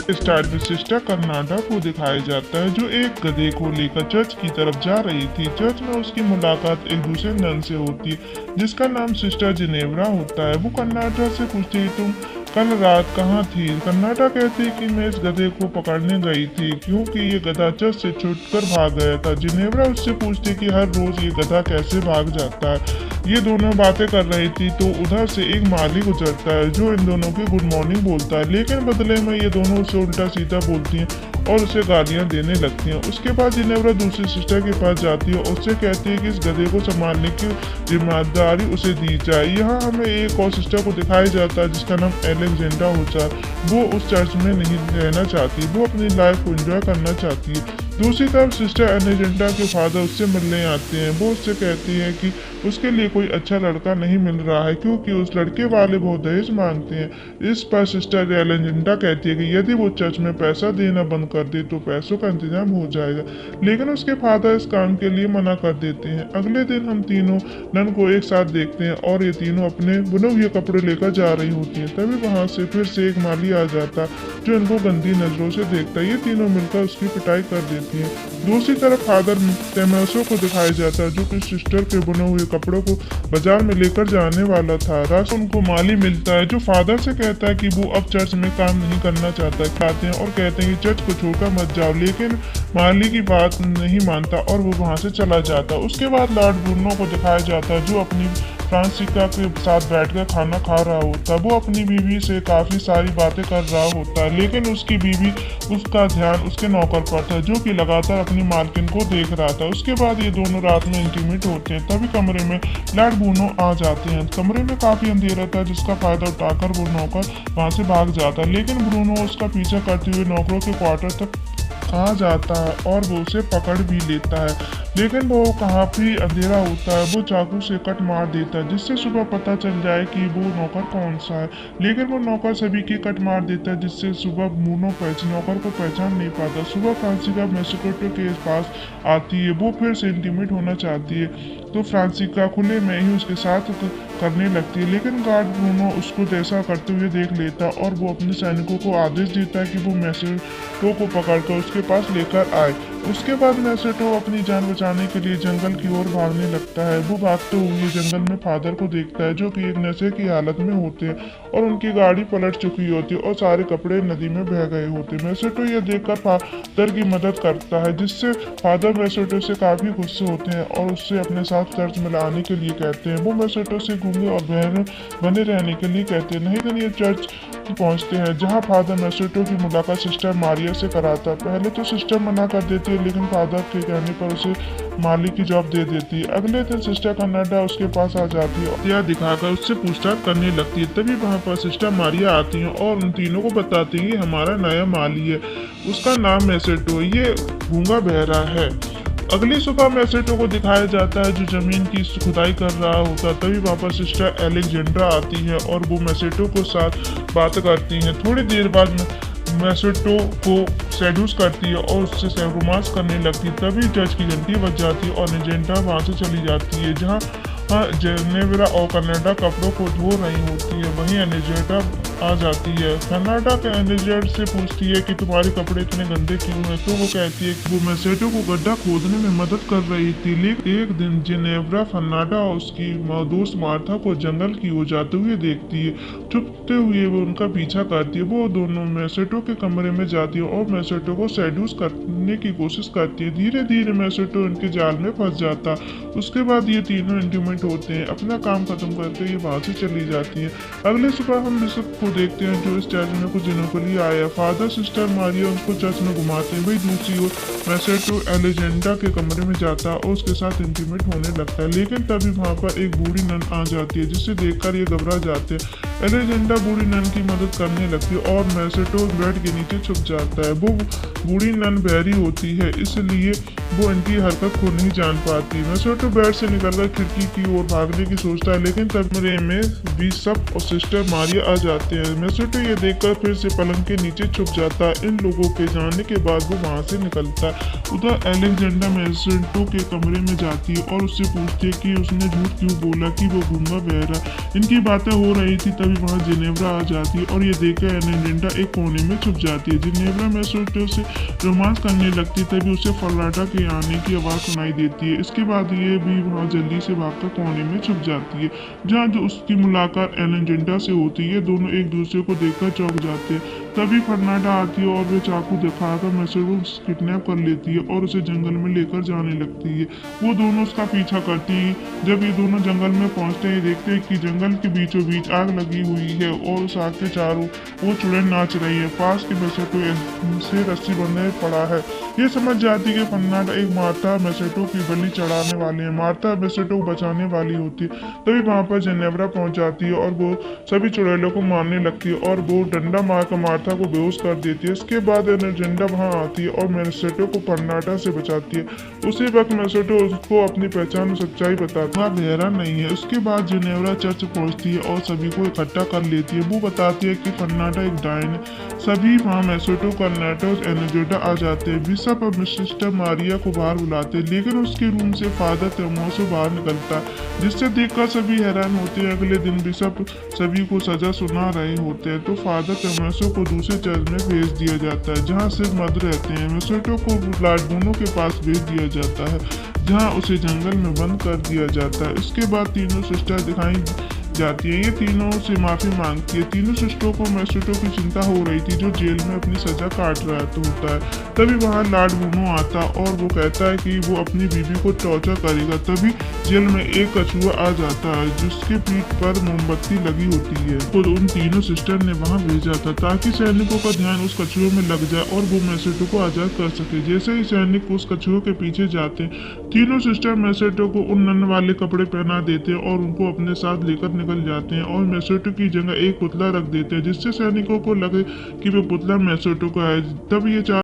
Star में sister कर्नाडा को दिखाया जाता है जो एक गधे को लेकर चर्च की तरफ जा रही थी। चर्च में उसकी मुलाकात एक दूसरे नन से होती है जिसका नाम सिस्टर जिनेव्रा होता है। वो कर्नाडा से पूछती है तुम कल रात कहाँ थी। कर्नाडा कहती है कि मैं इस गधे को पकड़ने गई थी क्योंकि ये गधा चर्च से छूटकर भाग गया था। जिनेव्रा उससे पूछती कि हर रोज ये गधा कैसे भाग जाता है। ये दोनों बातें कर रही थी तो उधर से एक माली गुजरता है जो इन दोनों की गुड मॉर्निंग बोलता है, लेकिन बदले में ये दोनों उसे उल्टा सीधा बोलती हैं और उसे गालियां देने लगती हैं। उसके बाद जिनेव्रा दूसरी सिस्टर के पास जाती है और उससे कहती है कि इस गधे को संभालने की जिम्मेदारी उसे दी जाए। यहाँ हमें एक और सिस्टर को दिखाया जाता है जिसका नाम एलेक्जेंड्रा होता है। वो उस चर्च में नहीं रहना चाहती, वो अपनी लाइफ को एंजॉय करना चाहती है। दूसरी तरफ सिस्टर एलेक्जेंड्रा के फादर उससे मिलने आते हैं। वो उससे कहती है कि उसके लिए कोई अच्छा लड़का नहीं मिल रहा है क्योंकि उस लड़के वाले बहुत दहेज मांगते हैं। इस पर सिस्टर एलेक्जेंड्रा कहती है कि यदि वो चर्च में पैसा देना बंद कर दे तो पैसों का इंतजाम हो जाएगा, लेकिन उसके फादर इस काम के लिए मना कर देते हैं। अगले दिन हम तीनों नन को एक साथ देखते हैं और ये तीनों अपने बुने हुए कपड़े लेकर जा रही होती हैं। तभी वहां से फिर से एक माली आ जाता जो इनको गंदी नजरों से देखता है। ये तीनों मिलकर उसकी पिटाई कर देती हैं। दूसरी तरफ फादर टेमेसो को दिखाया जाता है जो कि सिस्टर के बुने हुए कपड़ों को बाजार में लेकर जाने वाला था। रास्ते उनको माली मिलता है जो फादर से कहता है कि वो अब चर्च में काम नहीं करना चाहता। कहते हैं और कहते हैं कि चर्च को छोड़कर मत जाओ, लेकिन माली की बात नहीं मानता और वो वहां से चला जाता। उसके बाद लॉर्ड ब्रूनो को दिखाया जाता है जो अपनी फ्रांसिका के साथ बैठकर खाना खा रहा होता है। वो अपनी बीवी से काफी सारी बातें कर रहा होता है, लेकिन उसकी बीवी उसका ध्यान उसके नौकर पर था जो कि लगातार अपनी मालकिन को देख रहा था। उसके बाद ये दोनों रात में इंटीमेट होते हैं। तभी कमरे में लॉर्ड ब्रूनो आ जाते हैं। कमरे में काफी अंधेरा था जिसका फायदा उठाकर वो नौकर वहां से भाग जाता है, लेकिन ब्रूनो उसका पीछा करते हुए नौकरों के क्वार्टर तक आ जाता है और वो उसे पकड़ भी लेता है, लेकिन वो काफी अंधेरा होता है। वो चाकू से कट मार देता है जिससे सुबह पता चल जाए कि वो नौकर कौन सा है, लेकिन वो नौकर सभी की कट मार देता है जिससे सुबह ब्रूनो नौकर को पहचान नहीं पाता। सुबह फ्रांसिका मैसेकोटो के पास आती है। वो फिर से इंटीमेट होना चाहती है तो फ्रांसिका खुले में ही उसके साथ करने लगती है, लेकिन गार्ड ब्रूनो उसको ऐसा करते हुए देख लेता और वो अपने सैनिकों को आदेश देता है कि वो मैसेटो को पकड़कर उसके पास लेकर आए। उसके बाद मैसेटो अपनी जान बचाने के लिए जंगल की ओर भागने लगता है। वो भागते हुए जंगल में फादर को देखता है जो कि एक नशे की हालत में होते हैं और उनकी गाड़ी पलट चुकी होती है और सारे कपड़े नदी में बह गए होते हैं। मैसेटो यह देखकर फादर की मदद करता है जिससे फादर मैसेटो से काफी गुस्से होते हैं और उससे अपने साथ चर्च में लाने के लिए कहते हैं। वो मैसेटो से गूंगे और बहरे बने रहने के लिए कहते हैं। नहीं तो ये चर्च पहुंचते हैं जहां फादर मैसेटो की मुलाकात सिस्टर मारिया से कराता है। पहले तो सिस्टर मना कर देती है, लेकिन फादर के कहने पर उसे माली की जॉब दे देती है। अगले दिन सिस्टर कनाडा उसके पास आ जाती है और दिखाकर उससे पूछताछ करने लगती है। तभी वहां पर सिस्टर मारिया आती है और उन तीनों को बताती है कि हमारा नया माली है, उसका नाम मैसेटो, ये गूंगा बहरा है। अगली सुबह मैसेटो को दिखाया जाता है जो जमीन की खुदाई कर रहा होता। तभी वहाँ पर सिस्टर एलेक्जेंड्रा आती है और वो मैसेटो को साथ बात करती हैं। थोड़ी देर बाद मैसेटो को सेड्यूस करती है और उससे रोमांस करने लगती है। तभी चर्च की घंटी बज जाती है और एजेंडा वहाँ से चली जाती है जहाँ जेनेवरा और कनाडा कपड़ों को धो रही होती है। वहीं एनेजेटा आ जाती है। कनाडा के एनेजेट से पूछती है कि तुम्हारे कपड़े इतने गंदे क्यों हैं, तो वो कहती है कि वो मैसेटो को गड्ढा खोदने में मदद कर रही थी। लेकिन एक दिन जेनेवरा कनाडा और उसकी दोस्त मार्था को जंगल की ओर जाते हुए देखती है। छुपते हुए वो उनका पीछा करती है। वो दोनों मैसेटो के कमरे में जाती है और मैसेटो को सेड्यूस करने की कोशिश करती है। धीरे धीरे मैसेटो इनके जाल में फंस जाता। उसके बाद ये तीनों इंटीमेट होते हैं। अपना काम खत्म करके ये वहां से चली जाती है। अगले सुबह हम बिशप को देखते हैं जो इस चर्च में कुछ दिनों के लिए आया। फादर सिस्टर मारिया उनको चर्च में घुमाते हैं। वही दूसरी ओर मैसेटो एलेजेंडा के कमरे में जाता है और उसके साथ इंटीमेट होने लगता है, लेकिन तभी वहां पर एक बूढ़ी नन आ जाती है जिसे देखकर ये घबरा जाते हैं। एलेजेंडा बूढ़ी नन की मदद करने लगती है और मैसेटो बेड के नीचे छुप जाता है। वो बूढ़ी नन बहरी होती है इसलिए वो इनकी हरकत को नहीं जान पाती। मैसेटो बेड से निकलकर खिड़की की ओर भागने की सोचता है, लेकिन तब कमरे में बिशप और सिस्टर मारिया आ जाते जाते हैं। मैसेटो ये देखकर फिर से पलंग के नीचे छुप जाता है। इन लोगों के जाने के बाद वो वहाँ से निकलता है। उधर अलेक्जेंडर मैसेटो के कमरे में जाती है और उससे पूछती है कि उसने झूठ क्यों बोला कि वो गूंगा बहरा। इनकी बातें हो रही थी तभी वहाँ जिनेव्रा आ जाती है और ये देखकर अलेक्जेंडर एक कोने में छुप जाती है। जिनेव्रा मैसेटो से रोमांस करने लगती है तभी उसे फर्राटा के आने की आवाज़ सुनाई देती है। इसके बाद ये भी वहाँ जल्दी से भागकर कोने में छुप जाती है जहाँ जो उसकी मुलाकात एलेक्जेंडर से होती है। दोनों एक दूसरे को देखकर चौंक जाते हैं। तभी फर्नांडा आती है और वे चाकू दिखाकर मैसेटो को किडनैप कर लेती है और उसे जंगल में लेकर जाने लगती है। वो दोनों उसका पीछा करती है। जब ये दोनों जंगल में पहुंचते हैं देखते हैं कि जंगल के बीचों बीच आग लगी हुई है और उस आग के चारों वो चुड़ैल नाच रही है। पास के मैसेटो से रस्सी बंधे पड़ा है। ये समझ जाती है कि फर्नांडा एक मार्था मैसेटो की बलि चढ़ाने वाले हैं। मार्था मैसेटो को बचाने वाली होती है। तभी वहाँ पर जिनेव्रा पहुंच जाती है और वो सभी चुड़ैलों को मारने लगती है और वो डंडा मारकर मार्था को बेहोश कर देती है। इसके बाद एलेक्जेंडर वहाँ आती है और मैसेटो को फर्नांडा से बचाती है। उसी वक्त मैसेटो उसको अपनी पहचान और सच्चाई बताता है, बहरा नहीं है। उसके बाद जिनेव्रा चर्च पहुंचती है और सभी को इकट्ठा कर लेती है। वो बताती है कि फर्नांडा एक डायन है। सभी वहाँ मैसेटो, कर्नाटो और एलेक्जेंडर आ जाते हैं। बिशप और सिस्टर मारिया को बाहर बुलाते हैं लेकिन उसके रूम से फादर तोमासो बाहर निकलता है जिससे देखकर सभी हैरान होते हैं। अगले दिन बिशप सभी को सजा सुना रहे होते हैं तो फादर तोमासो को दूसरे चर्च में भेज दिया जाता है जहाँ सिर्फ मर्द रहते हैं। मैसेटो को लाडबोनो के पास भेज दिया जाता है जहाँ उसे जंगल में बंद कर दिया जाता है। इसके बाद तीनों सिस्टर दिखाई जाती है। ये तीनों से माफी मांगती है। तीनों सिस्टरों को मैसेटो की चिंता हो रही थी जो जेल में अपनी सजा काट रहा होता है। तभी वहाँ लॉर्ड ब्रूनो आता और वो कहता है कि वो अपनी बीवी को टॉर्चर करेगा। तभी जेल में एक कछुआ आ जाता है जिसके पीठ पर मोमबत्ती लगी होती है। तो उन तीनों सिस्टर ने वहाँ भेजा था ताकि सैनिकों का ध्यान उस कछुए में लग जाए और वो मैसेटो को आजाद कर सके। जैसे ही सैनिक उस कछुए के पीछे जाते हैं तीनों सिस्टर मैसेटो को उन नन वाले कपड़े पहना देते हैं और उनको अपने साथ लेकर निकल जाते हैं और मैसेटो की जगह एक पुतला रख देते हैं जिससे सैनिकों को लगे कि वो पुतला मैसेटो का है। तब ये